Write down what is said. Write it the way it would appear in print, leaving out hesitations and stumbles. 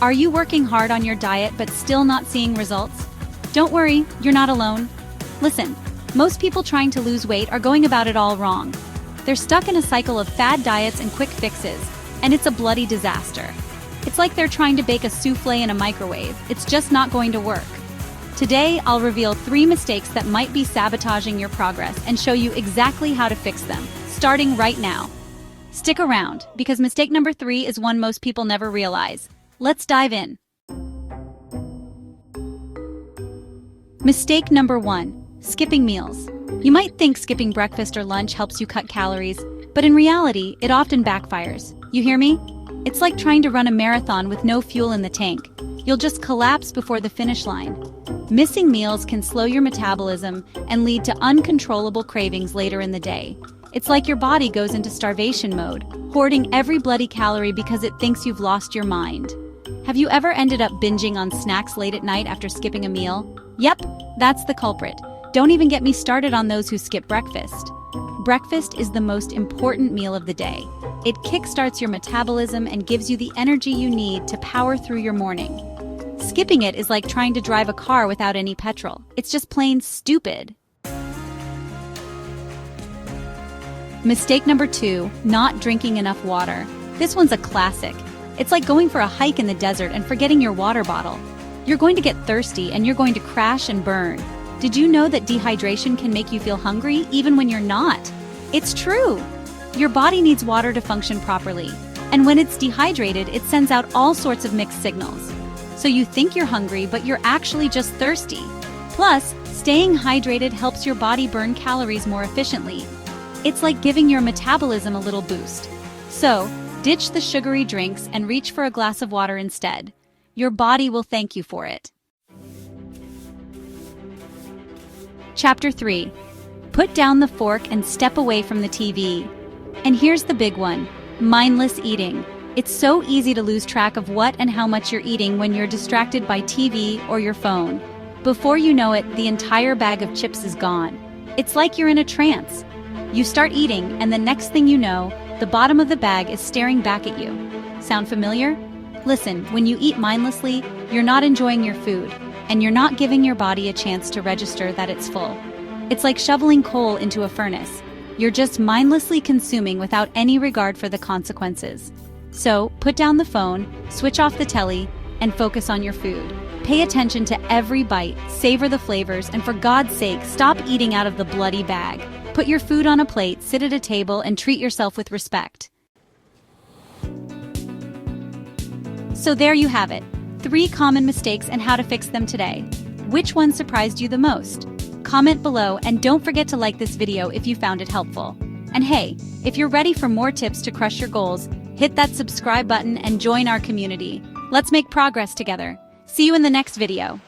Are you working hard on your diet but still not seeing results? Don't worry, you're not alone. Listen, most people trying to lose weight are going about it all wrong. They're stuck in a cycle of fad diets and quick fixes, and it's a bloody disaster. It's like they're trying to bake a souffle in a microwave. It's just not going to work. Today, I'll reveal 3 mistakes that might be sabotaging your progress and show you exactly how to fix them, starting right now. Stick around, because mistake number 3 is one most people never realize. Let's dive in. Mistake number 1, skipping meals. You might think skipping breakfast or lunch helps you cut calories, but in reality, it often backfires. You hear me? It's like trying to run a marathon with no fuel in the tank. You'll just collapse before the finish line. Missing meals can slow your metabolism and lead to uncontrollable cravings later in the day. It's like your body goes into starvation mode, hoarding every bloody calorie because it thinks you've lost your mind. Have you ever ended up binging on snacks late at night after skipping a meal? Yep, that's the culprit. Don't even get me started on those who skip breakfast. Breakfast is the most important meal of the day. It kickstarts your metabolism and gives you the energy you need to power through your morning. Skipping it is like trying to drive a car without any petrol. It's just plain stupid. Mistake number 2, not drinking enough water. This one's a classic. It's like going for a hike in the desert and forgetting your water bottle. You're going to get thirsty and you're going to crash and burn. Did you know that dehydration can make you feel hungry even when you're not? It's true! Your body needs water to function properly, and when it's dehydrated, it sends out all sorts of mixed signals. So you think you're hungry, but you're actually just thirsty. Plus, staying hydrated helps your body burn calories more efficiently. It's like giving your metabolism a little boost. So, ditch the sugary drinks and reach for a glass of water instead. Your body will thank you for it. Chapter 3. Put down the fork and step away from the TV. And here's the big one, mindless eating. It's so easy to lose track of what and how much you're eating when you're distracted by TV or your phone. Before you know it, the entire bag of chips is gone. It's like you're in a trance. You start eating, and the next thing you know, the bottom of the bag is staring back at you. Sound familiar? Listen, when you eat mindlessly, you're not enjoying your food, and you're not giving your body a chance to register that it's full. It's like shoveling coal into a furnace. You're just mindlessly consuming without any regard for the consequences. So, put down the phone, switch off the telly, and focus on your food. Pay attention to every bite, savor the flavors, and for God's sake, stop eating out of the bloody bag. Put your food on a plate, sit at a table, and treat yourself with respect. So there you have it, 3 common mistakes and how to fix them today. Which one surprised you the most? Comment below and don't forget to like this video if you found it helpful. And hey, if you're ready for more tips to crush your goals, hit that subscribe button and join our community. Let's make progress together. See you in the next video.